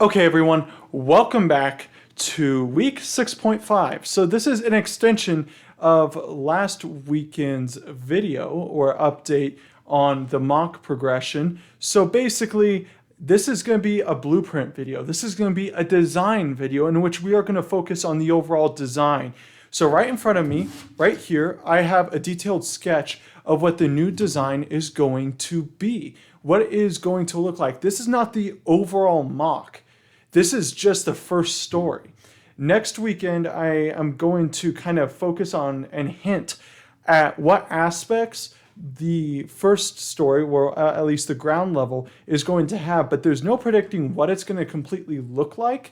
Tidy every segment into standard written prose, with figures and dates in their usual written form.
Okay, everyone, welcome back to week 6.5. So this is an extension of last weekend's video or update on the mock progression. So basically, this is going to be a blueprint video. This is going to be a design video in which we are going to focus on the overall design. So right in front of me, right here, I have a detailed sketch of what the new design is going to be, what it is going to look like. This is not the overall mock. This is just the first story. Next weekend, I am going to kind of focus on and hint at what aspects the first story, or at least the ground level, is going to have, but there's no predicting what it's going to completely look like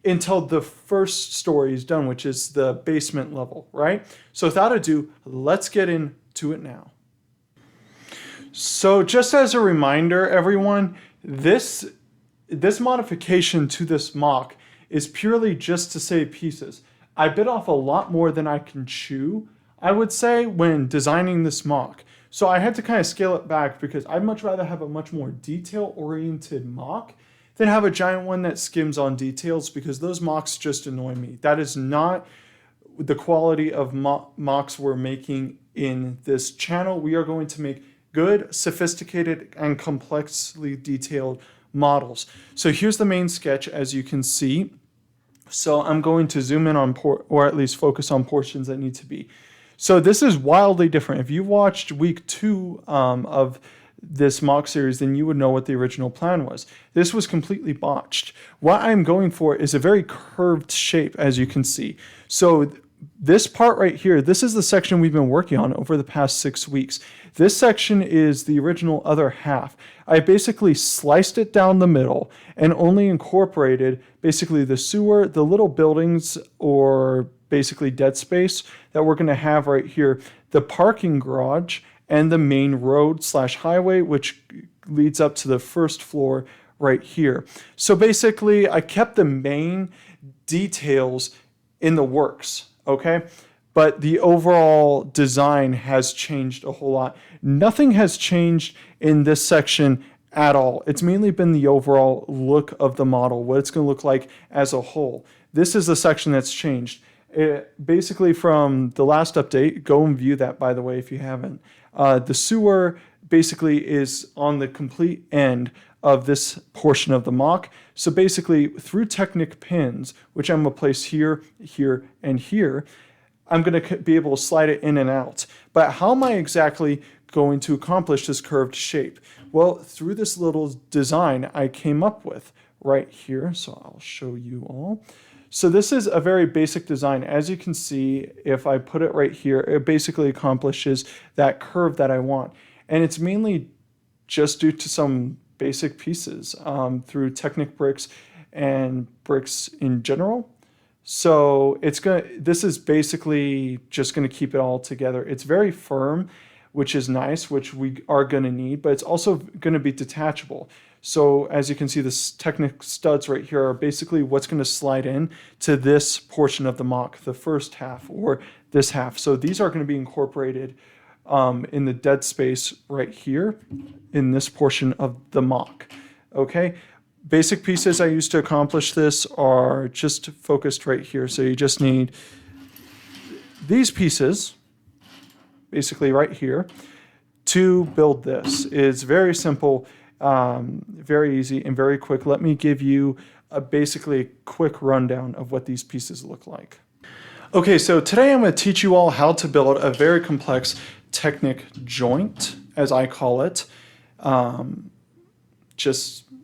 until the first story is done, which is the basement level, right? So without ado, let's get into it now. So just as a reminder, everyone, this modification to this mock is purely just to save pieces. I bit off a lot more than I can chew, I would say, when designing this mock. So I had to kind of scale it back because I'd much rather have a much more detail-oriented mock than have a giant one that skims on details, because those mocks just annoy me. That is not the quality of mocks we're making in this channel. We are going to make good, sophisticated, and complexly detailed models. So here's the main sketch, as you can see. So I'm going to zoom in on, or at least focus on portions that need to be. So this is wildly different. If you watched week 2 of this mock series, then you would know what the original plan was. This was completely botched. What I'm going for is a very curved shape, as you can see. So this part right here, this is the section we've been working on over the past 6 weeks. This section is the original other half. I basically sliced it down the middle and only incorporated basically the sewer, the little buildings, or basically dead space that we're going to have right here, the parking garage, and the main road / highway, which leads up to the first floor right here. So basically, I kept the main details in the works, okay? But the overall design has changed a whole lot. Nothing has changed in this section at all. It's mainly been the overall look of the model, what it's going to look like as a whole. This is the section that's changed. Basically, from the last update, go and view that, by the way, if you haven't. The sewer basically is on the complete end of this portion of the mock. So basically, through Technic pins, which I'm going to place here, here, and here, I'm going to be able to slide it in and out. But how am I exactly going to accomplish this curved shape? Well, through this little design I came up with right here. So I'll show you all. So this is a very basic design. As you can see, if I put it right here, it basically accomplishes that curve that I want. And it's mainly just due to some basic pieces through Technic bricks and bricks in general. So this is basically just gonna keep it all together. It's very firm, which is nice, which we are gonna need, but it's also gonna be detachable. So as you can see, the Technic studs right here are basically what's gonna slide in to this portion of the mock, the first half, or this half. So these are gonna be incorporated in the dead space right here in this portion of the mock, okay? Basic pieces I used to accomplish this are just focused right here. So you just need these pieces, basically right here, to build this. It's very simple, very easy, and very quick. Let me give you basically a quick rundown of what these pieces look like. Okay, so today I'm going to teach you all how to build a very complex Technic joint, as I call it.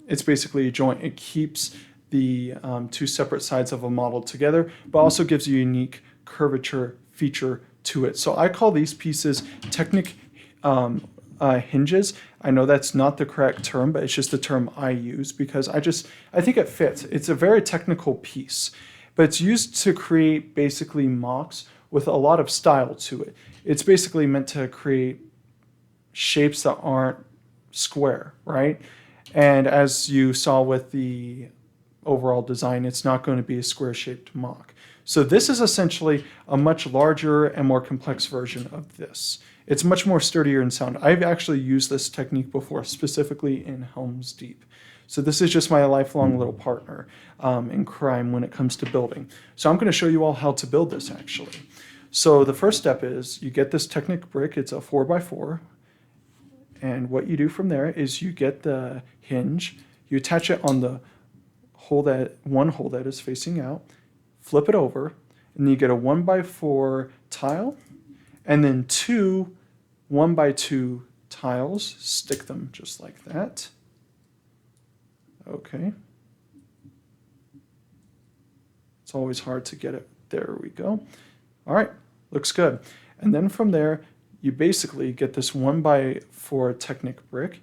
It's basically a joint. It keeps the two separate sides of a model together, but also gives a unique curvature feature to it. So I call these pieces Technic hinges. I know that's not the correct term, but it's just the term I use because I think it fits. It's a very technical piece, but it's used to create basically mocks with a lot of style to it. It's basically meant to create shapes that aren't square, right? And as you saw with the overall design, it's not going to be a square-shaped mock. So this is essentially a much larger and more complex version of this. It's much more sturdier and sound. I've actually used this technique before, specifically in Helm's Deep. So this is just my lifelong little partner in crime when it comes to building. So I'm going to show you all how to build this actually. So the first step is you get this Technic brick. It's a 4x4. And what you do from there is you get the hinge, you attach it on the one hole that is facing out, flip it over, and you get a 1x4 tile, and then two 1x2 tiles, stick them just like that. Okay. It's always hard to get it. There we go. All right, looks good. And then from there, you basically get this 1x4 Technic brick.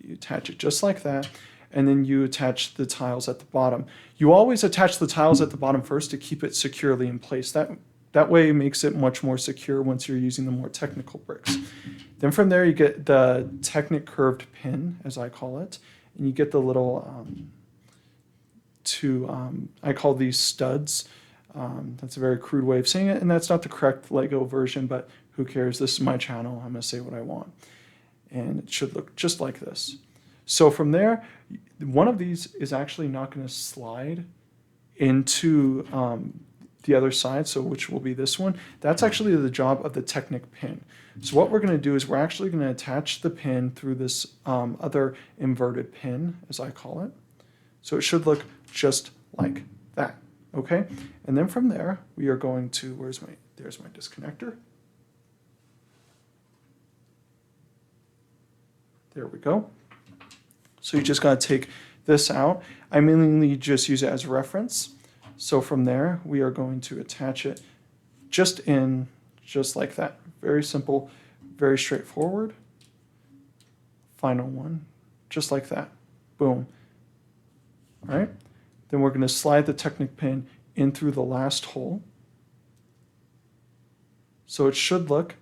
You attach it just like that, and then you attach the tiles at the bottom. You always attach the tiles at the bottom first to keep it securely in place. That way it makes it much more secure once you're using the more technical bricks. Then from there you get the Technic curved pin, as I call it, and you get the little I call these studs. That's a very crude way of saying it, and that's not the correct Lego version, but who cares? This is my channel. I'm going to say what I want. And it should look just like this. So from there, one of these is actually not going to slide into the other side, so which will be this one. That's actually the job of the Technic pin. So what we're going to do is we're actually going to attach the pin through this other inverted pin, as I call it. So it should look just like that. Okay, and then from there we are going to, there's my disconnector. There we go. So you just got to take this out. I mainly just use it as a reference. So from there we are going to attach it just like that. Very simple, very straightforward. Final one, just like that. Boom. All right. Then we're going to slide the Technic pin in through the last hole. So it should look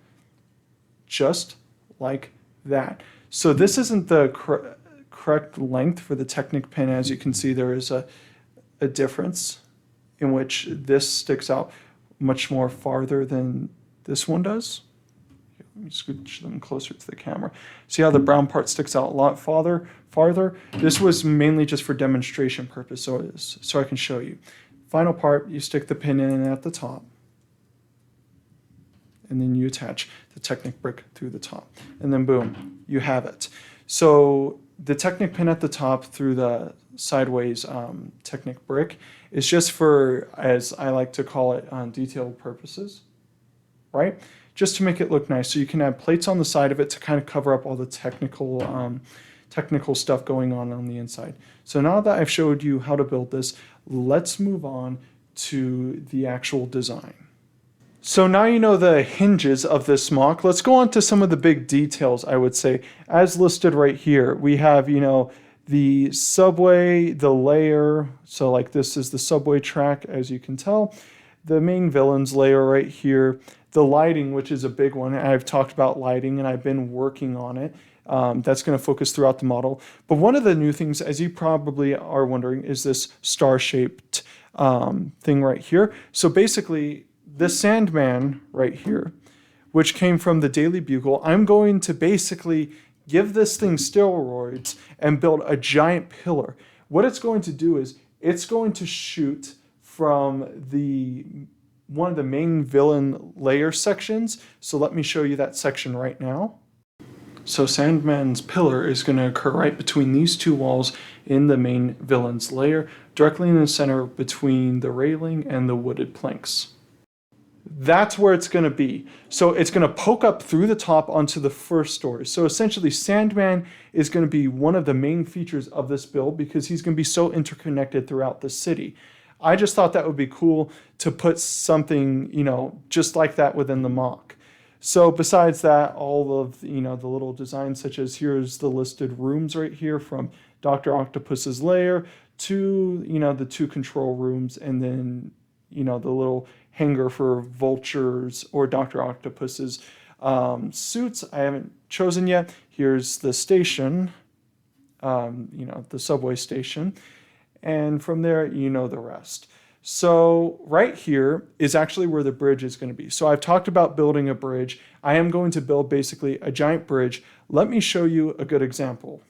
just like that. So this isn't the correct length for the Technic pin. As you can see, there is a difference in which this sticks out much more farther than this one does. Let me scooch them closer to the camera. See how the brown part sticks out a lot farther? This was mainly just for demonstration purpose, so I can show you. Final part, you stick the pin in at the top, and then you attach the Technic brick through the top. And then boom, you have it. So the Technic pin at the top through the sideways Technic brick is just for, as I like to call it, detailed purposes, right? Just to make it look nice. So you can have plates on the side of it to kind of cover up all the technical stuff going on the inside. So now that I've showed you how to build this, let's move on to the actual design. So now you know the hinges of this MOC. Let's go on to some of the big details, I would say. As listed right here, we have, the subway, the layer. So like this is the subway track, as you can tell. The main villains layer right here. The lighting, which is a big one. I've talked about lighting and I've been working on it. That's going to focus throughout the model. But one of the new things, as you probably are wondering, is this star-shaped thing right here. So basically, the Sandman right here, which came from the Daily Bugle, I'm going to basically give this thing steroids and build a giant pillar. What it's going to do is it's going to shoot from one of the main villain layer sections. So let me show you that section right now. So Sandman's pillar is going to occur right between these two walls in the main villain's layer, directly in the center between the railing and the wooded planks. That's where it's going to be. So it's going to poke up through the top onto the first story. So essentially Sandman is going to be one of the main features of this build because he's going to be so interconnected throughout the city. I just thought that would be cool to put something, just like that within the MOC. So besides that, all of, the little designs, such as here's the listed rooms right here from Dr. Octopus's lair to, the two control rooms, and then, the little hangar for Vulture's or Dr. Octopus's suits. I haven't chosen yet. Here's the station, the subway station. And from there, the rest. So right here is actually where the bridge is going to be. So I've talked about building a bridge. I am going to build basically a giant bridge. Let me show you a good example.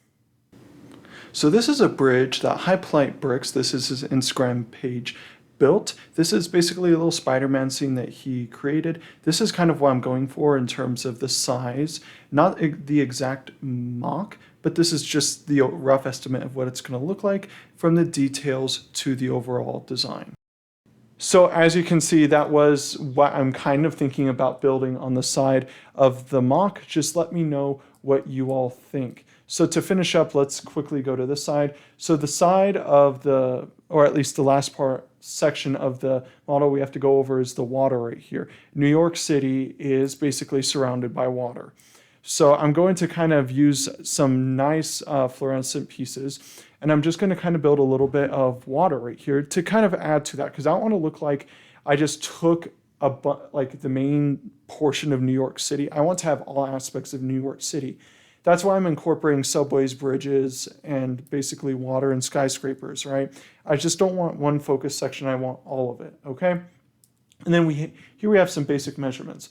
So this is a bridge that High Polite Bricks, this is his Instagram page, built. This is basically a little Spider-Man scene that he created. This is kind of what I'm going for in terms of the size, not the exact mock, but this is just the rough estimate of what it's going to look like from the details to the overall design. So as you can see, that was what I'm kind of thinking about building on the side of the mock. Just let me know what you all think. So to finish up, let's quickly go to this side. So the side of the, or at least the last part section of the model we have to go over is the water right here. New York City is basically surrounded by water. So I'm going to kind of use some nice fluorescent pieces, and I'm just going to kind of build a little bit of water right here to kind of add to that, because I don't want to look like I just took like the main portion of New York City. I want to have all aspects of New York City. That's why I'm incorporating subways, bridges, and basically water and skyscrapers, right? I just don't want one focus section. I want all of it, okay? And then here we have some basic measurements.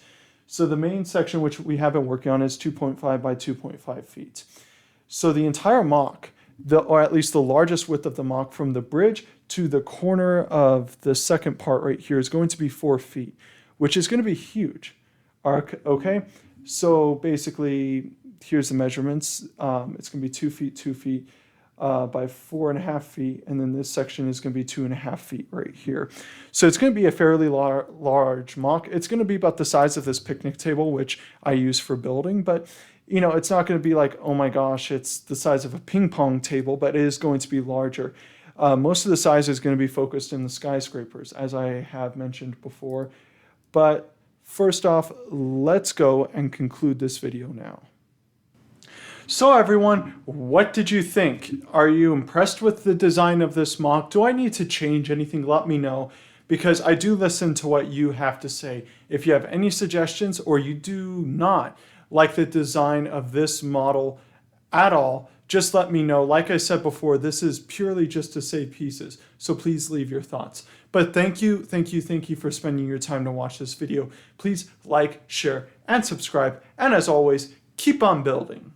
So the main section, which we have been working on, is 2.5 by 2.5 feet. So the entire mock, or at least the largest width of the mock from the bridge to the corner of the second part right here is going to be 4 feet, which is going to be huge, okay? So basically, here's the measurements. It's going to be 2 feet, 2 feet by 4.5 feet. And then this section is going to be 2.5 feet right here. So it's going to be a fairly large mock. It's going to be about the size of this picnic table, which I use for building. But, you know, it's not going to be like, oh my gosh, it's the size of a ping pong table, but it is going to be larger. Most of the size is going to be focused in the skyscrapers, as I have mentioned before. But first off, let's go and conclude this video now. So everyone, what did you think? Are you impressed with the design of this mock? Do I need to change anything? Let me know, because I do listen to what you have to say. If you have any suggestions or you do not like the design of this model at all, just let me know. Like I said before, this is purely just to save pieces, so please leave your thoughts. But thank you for spending your time to watch this video. Please like, share, and subscribe. And as always, keep on building.